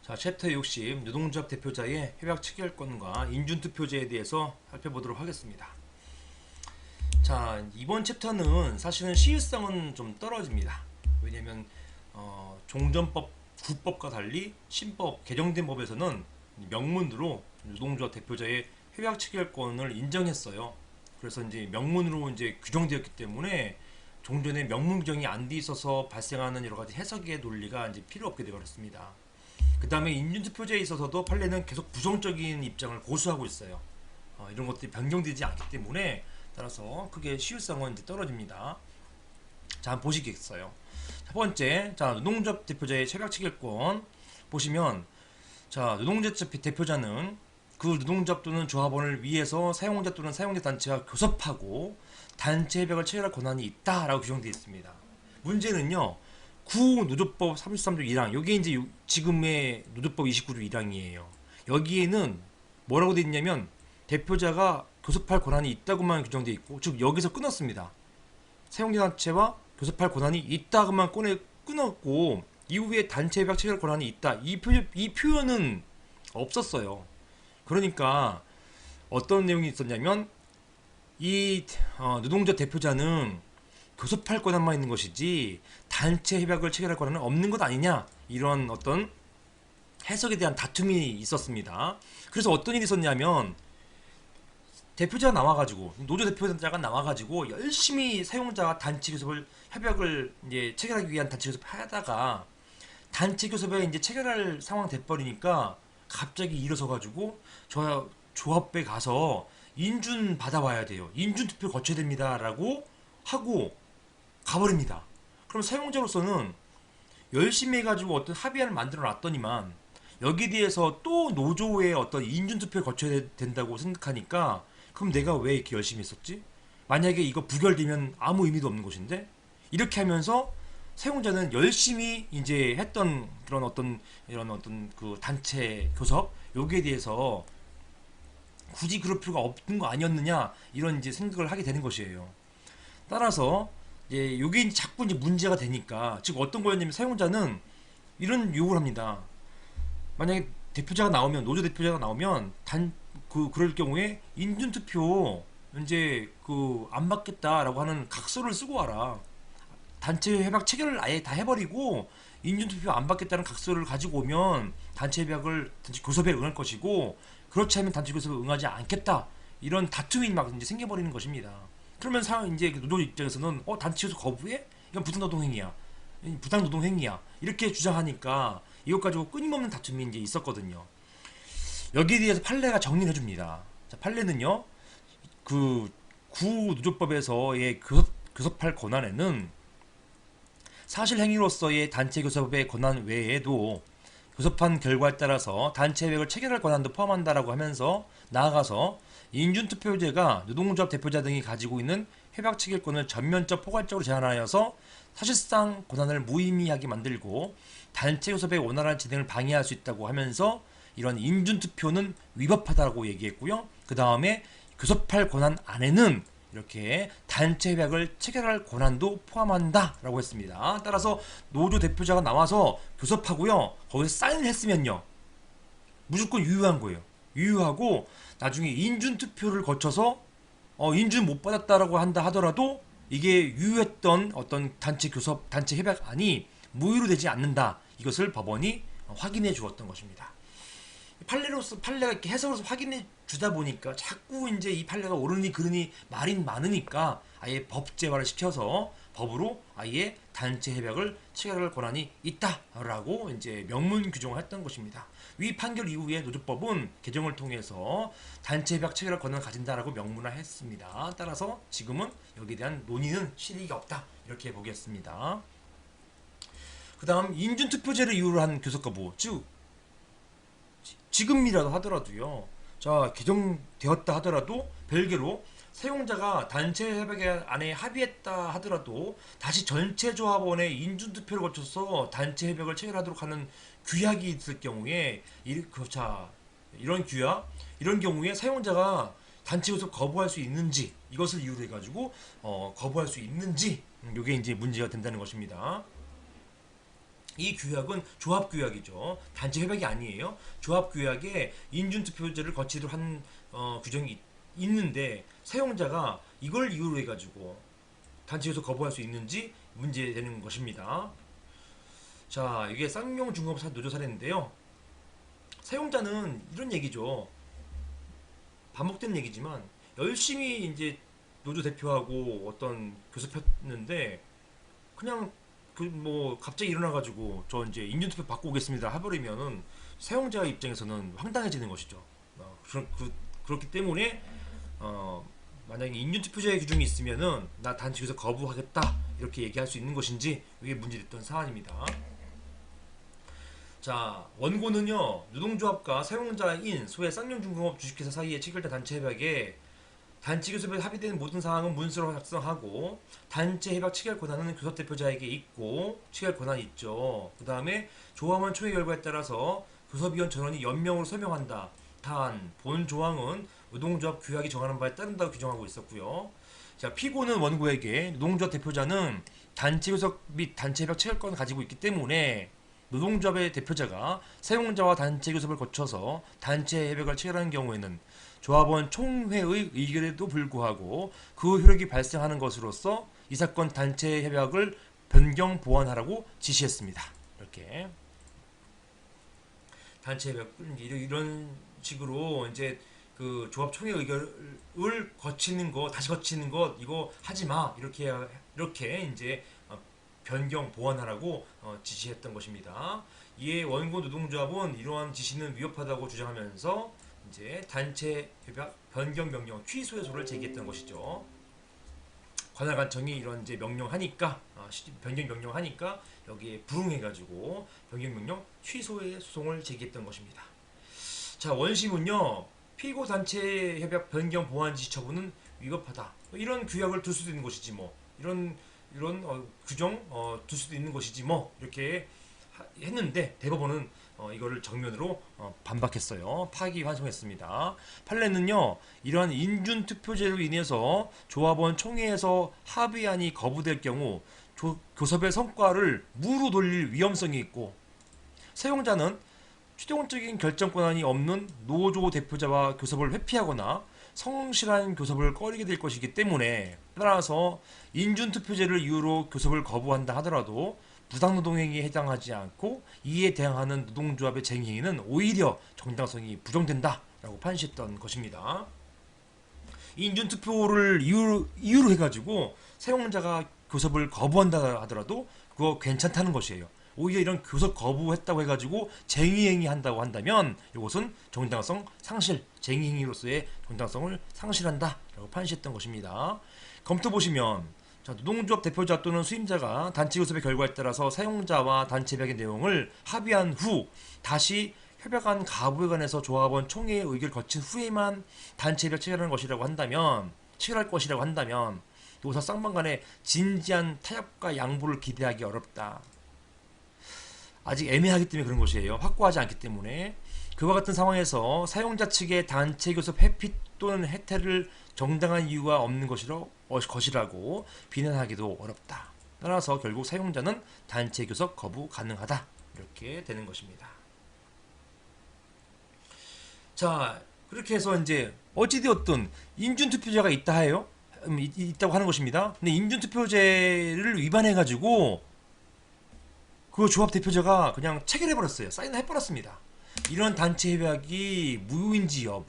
자, 챕터 60 노동조합 대표자의 협약 체결권과 인준투표제에 대해서 살펴보도록 하겠습니다. 자, 이번 챕터는 사실은 시의성은 좀 떨어집니다. 왜냐면 종전법, 구법과 달리 신법, 개정된 법에서는 명문으로 노동조합 대표자의 협약 체결권을 인정했어요. 그래서 이제 명문으로 이제 규정되었기 때문에 종전에 명문 규정이 안 돼 있어서 발생하는 여러 가지 해석의 논리가 이제 필요 없게 되어버렸습니다. 그 다음에 인준투표제에 있어서도 판례는 계속 부정적인 입장을 고수하고 있어요. 이런 것들이 변경되지 않기 때문에 따라서 크게 시효성은 이제 떨어집니다. 자, 한번 보시겠어요. 첫 번째, 자, 노동조합 대표자의 협약 체결권 보시면, 자, 노동조합 대표자는 그 노동조합 또는 조합원을 위해서 사용자 또는 사용자 단체가 교섭하고 단체 협약을 체결할 권한이 있다라고 규정되어 있습니다. 문제는요, 구노조법 33조 1항, 여기 이제 지금의 노조법 29조 1항이에요. 여기에는 뭐라고 되어 있냐면 대표자가 교섭할 권한이 있다고만 규정되어 있고, 즉 여기서 끊었습니다. 사용자단체와 교섭할 권한이 있다고만 끊었고, 이후에 단체 협약 체결 권한이 있다, 이 표현은 없었어요. 그러니까 어떤 내용이 있었냐면 이 노동자 대표자는 교섭할 권한만 있는 것이지 단체 협약을 체결할 권한은 없는 것 아니냐, 이런 어떤 해석에 대한 다툼이 있었습니다. 그래서 어떤 일이 있었냐면 대표자가 나와가지고, 노조 대표자가 나와가지고 열심히 사용자와 단체 교섭을, 협약을 이제 체결하기 위한 단체 교섭을 하다가 단체 교섭에 이제 체결할 상황 돼버리니까 갑자기 일어서가지고 저 조합에 가서 인준 받아와야 돼요, 인준 투표 거쳐야 됩니다라고 하고 가버립니다. 그럼 사용자로서는 열심히 해가지고 어떤 합의안을 만들어 놨더니만 여기에 대해서 또 노조의 어떤 인준투표를 거쳐야 된다고 생각하니까, 그럼 내가 왜 이렇게 열심히 했었지? 만약에 이거 부결되면 아무 의미도 없는 것인데, 이렇게 하면서 사용자는 열심히 이제 했던 그런 어떤 이런 어떤 그 단체 교섭, 여기에 대해서 굳이 그럴 필요가 없는 거 아니었느냐, 이런 이제 생각을 하게 되는 것이에요. 따라서 이게 자꾸 이제 문제가 되니까, 즉 어떤 거였냐면 사용자는 이런 요구를 합니다. 만약에 대표자가 나오면, 노조 대표자가 나오면 그럴 경우에 인준투표 이제 안 받겠다라고 하는 각서를 쓰고 와라. 단체 협약 체결을 아예 다 해버리고 인준투표 안 받겠다는 각서를 가지고 오면 단체 교섭에 응할 것이고, 그렇지 않으면 단체 교섭에 응하지 않겠다, 이런 다툼이 막 이제 생겨버리는 것입니다. 그러면 이제 노조 입장에서는 단체 교섭 거부해? 이건 부당노동행위야, 부당노동행위야, 이렇게 주장하니까 이것 가지고 끊임없는 다툼이 이제 있었거든요. 여기에 대해서 판례가 정리를 해줍니다. 자, 판례는요, 그 구노조법에서의 교섭할 권한에는 사실행위로서의 단체 교섭의 권한 외에도 교섭한 결과에 따라서 단체 협약을 체결할 권한도 포함한다라고 하면서, 나아가서 인준투표제가 노동조합 대표자 등이 가지고 있는 협약 체결권을 전면적 포괄적으로 제한하여서 사실상 권한을 무의미하게 만들고 단체 교섭의 원활한 진행을 방해할 수 있다고 하면서 이런 인준투표는 위법하다고 얘기했고요. 그 다음에 교섭할 권한 안에는 이렇게 단체 협약을 체결할 권한도 포함한다라고 했습니다. 따라서 노조 대표자가 나와서 교섭하고요, 거기서 사인을 했으면요, 무조건 유효한 거예요. 유효하고 나중에 인준 투표를 거쳐서 인준 못 받았다라고 한다 하더라도 이게 유효했던 어떤 단체 교섭, 단체 협약안이 무효로 되지 않는다, 이것을 법원이 확인해 주었던 것입니다. 판례가 이렇게 해석으로서 확인해 주다 보니까 자꾸 이제 이 판례가 옳으니 그르니 말이 많으니까 아예 법제화를 시켜서 법으로 아예 단체 협약을 체결할 권한이 있다라고 이제 명문 규정을 했던 것입니다. 위 판결 이후에 노조법은 개정을 통해서 단체 협약 체결할 권한을 가진다라고 명문화했습니다. 따라서 지금은 여기에 대한 논의는 실익이 없다, 이렇게 보겠습니다. 그 다음 인준투표제를 이유로 한 교섭 거부, 즉 지금이라도 하더라도요, 자, 개정되었다 하더라도 별개로 사용자가 단체 협약 안에 합의했다 하더라도 다시 전체 조합원의 인준투표를 거쳐서 단체 협약을 체결하도록 하는 규약이 있을 경우에, 이런 규약, 이런 경우에 사용자가 단체 교섭 거부할 수 있는지, 이것을 이유로 해가지고 거부할 수 있는지, 이게 이제 문제가 된다는 것입니다. 이 규약은 조합 규약이죠. 단체 협약이 아니에요. 조합 규약에 인준 투표제를 거치도록 한 규정이 있는데 사용자가 이걸 이유로 해가지고 단체에서 거부할 수 있는지 문제되는 것입니다. 자, 이게 쌍용 중공업 노조 사례인데요. 사용자는 이런 얘기죠. 반복된 얘기지만 열심히 이제 노조 대표하고 어떤 교섭했는데 그냥 그 뭐 갑자기 일어나가지고 저 이제 인준투표 받고 오겠습니다 해버리면은 사용자 입장에서는 황당해지는 것이죠. 그렇기 때문에 만약에 인준투표제의 규정이 있으면은 나 단체에서 거부하겠다 이렇게 얘기할 수 있는 것인지 이게 문제됐던 사안입니다. 자, 원고는요 노동조합과 사용자인 소의 쌍용중공업 주식회사 사이에 체결된 단체 협약에 단체 교섭에 합의된 모든 사항은 문서로 작성하고 단체 협약 체결 권한은 교섭 대표자에게 있고 체결 권한이 있죠. 그 다음에 조합원 총회 결과에 따라서 교섭위원 전원이 연명으로 서명한다. 단, 본 조항은 노동조합 규약이 정하는 바에 따른다고 규정하고 있었고요. 자, 피고는 원고에게 노동조합 대표자는 단체 교섭 및 단체 협약 체결권을 가지고 있기 때문에 노동조합의 대표자가 사용자와 단체 교섭을 거쳐서 단체 협약을 체결하는 경우에는 조합원 총회의 의결에도 불구하고 그 효력이 발생하는 것으로서 이 사건 단체 협약을 변경 보완하라고 지시했습니다. 이렇게 단체 협약 이런 식으로 이제 그 조합 총회 의결을 거치는 거 다시 거치는 것 이거 하지 마 이렇게 이제 변경 보완하라고 지시했던 것입니다. 이에 원고 노동조합은 이러한 지시는 위협하다고 주장하면서 이제 단체 협약 변경 명령 취소 해소를 제기했던 것이죠. 관할관청이 이런 이제 명령하니까 변경 명령하니까 여기에 불응해가지고 변경 명령 취소의 소송을 제기했던 것입니다. 자, 원심은요 피고 단체 협약 변경 보완 지시 처분은 위법하다. 이런 규약을 둘 수도 있는 것이지 뭐 이런 규정 둘 수도 있는 것이지 뭐 이렇게 했는데 대법원은 이거를 정면으로 반박했어요. 파기환송했습니다. 판례는요 이러한 인준투표제로 인해서 조합원 총회에서 합의안이 거부될 경우 교섭의 성과를 무로 돌릴 위험성이 있고 사용자는 최종적인 결정 권한이 없는 노조 대표자와 교섭을 회피하거나 성실한 교섭을 꺼리게 될 것이기 때문에 따라서 인준투표제를 이유로 교섭을 거부한다 하더라도 부당노동행위에 해당하지 않고 이에 대항하는 노동조합의 쟁의는 오히려 정당성이 부정된다라고 판시했던 것입니다. 인준투표를 이유로 해가지고 사용자가 교섭을 거부한다 하더라도 그거 괜찮다는 것이에요. 오히려 이런 교섭 거부했다고 해가지고 쟁의행위 한다고 한다면 이것은 정당성 상실, 쟁의행위로서의 정당성을 상실한다라고 판시했던 것입니다. 검토 보시면 자, 노동조합 대표자 또는 수임자가 단체 교섭의 결과에 따라서 사용자와 단체 협약의 내용을 합의한 후 다시 협약안 가부에 관해서 조합원 총회의 의결을 거친 후에만 단체 협약 체결할 것이라고 한다면 노사 쌍방 간의 진지한 타협과 양보를 기대하기 어렵다. 아직 애매하기 때문에 그런 것이에요. 확고하지 않기 때문에. 그와 같은 상황에서 사용자 측의 단체 교섭 회피 또는 해태를 정당한 이유가 없는 것이라고 비난하기도 어렵다. 따라서 결국 사용자는 단체 교섭 거부 가능하다. 이렇게 되는 것입니다. 자, 그렇게 해서 이제 어찌되었든 인준투표제가 있다고 하는 것입니다. 근데 인준투표제를 위반해가지고 그 조합 대표자가 그냥 체결해버렸어요. 사인을 해버렸습니다. 이런 단체 협약이 무효인지 여부.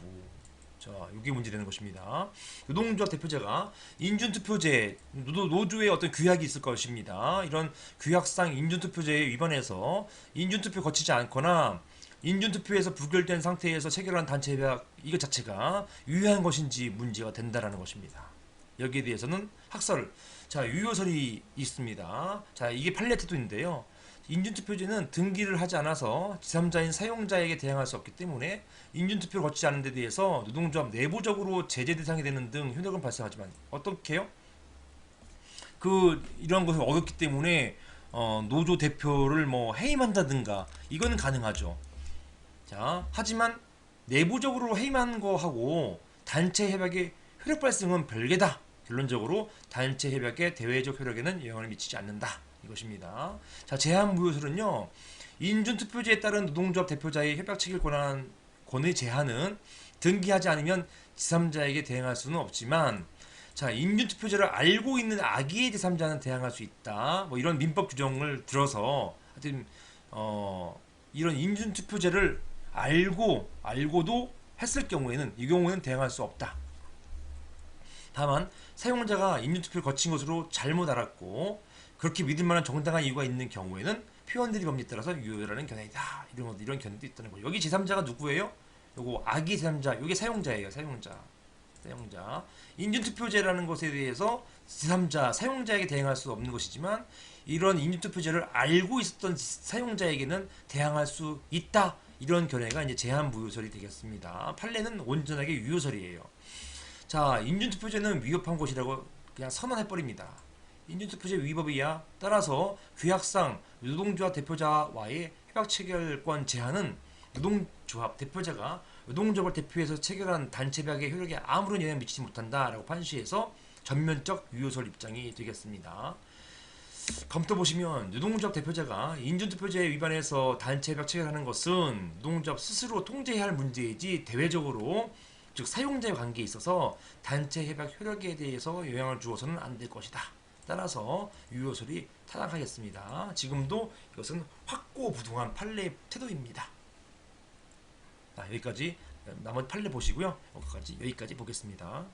자, 이게 문제되는 것입니다. 노동조합 대표자가 인준투표제, 노조의 어떤 규약이 있을 것입니다. 이런 규약상 인준투표제에 위반해서 인준투표 거치지 않거나 인준투표에서 부결된 상태에서 체결한 단체 협약 이것 자체가 유효한 것인지 문제가 된다라는 것입니다. 여기에 대해서는 자, 유효설이 있습니다. 자, 이게 판례 태도인데요. 인준투표제는 등기를 하지 않아서 제3자인 사용자에게 대항할 수 없기 때문에 인준투표를 거치지 않은 데 대해서 노동조합 내부적으로 제재 대상이 되는 등 효력은 발생하지만 어떻게요? 이런 것을 어겼기 때문에 노조 대표를 뭐 해임한다든가 이거는 가능하죠. 자, 하지만 내부적으로 해임한 거하고 단체 협약의 효력 발생은 별개다. 결론적으로 단체 협약의 대외적 효력에는 영향을 미치지 않는다. 이것입니다. 자, 제한무효설은요, 인준투표제에 따른 노동조합 대표자의 협약 체결 권의 제한은 등기하지 않으면 제3자에게 대항할 수는 없지만, 자, 인준투표제를 알고 있는 악의의 제3자는 대항할 수 있다. 뭐 이런 민법 규정을 들어서 하여튼 이런 인준투표제를 알고도 했을 경우에는 이 경우에는 대항할 수 없다. 다만 사용자가 인준투표를 거친 것으로 잘못 알았고 그렇게 믿을 만한 정당한 이유가 있는 경우에는 표현들이 법리에 따라서 유효라는 견해이다. 이런 견해도 있다는 거죠. 여기 제3자가 누구예요? 요거 악의 제3자, 요게 사용자예요. 사용자. 인준투표제라는 것에 대해서 제3자, 사용자에게 대항할 수 없는 것이지만 이런 인준투표제를 알고 있었던 사용자에게는 대항할 수 있다. 이런 견해가 이제 제한무효설이 되겠습니다. 판례는 온전하게 유효설이에요. 자, 인준투표제는 위법한 것이라고 그냥 선언해버립니다. 인준투표제 위법이야. 따라서 규약상 노동조합 대표자와의 협약 체결권 제한은 노동조합 대표자가 노동조합을 대표해서 체결한 단체협약의 효력에 아무런 영향을 미치지 못한다라고 판시해서 전면적 유효설 입장이 되겠습니다. 검토 보시면 노동조합 대표자가 인준투표제 위반해서 단체협약 체결하는 것은 노동조합 스스로 통제해야 할 문제이지 대외적으로 즉 사용자의 관계에 있어서 단체협약 효력에 대해서 영향을 주어서는 안 될 것이다. 따라서 유효설이 타당하겠습니다. 지금도 이것은 확고부동한 판례 태도입니다. 여기까지 나머지 판례 보시고요. 여기까지 보겠습니다.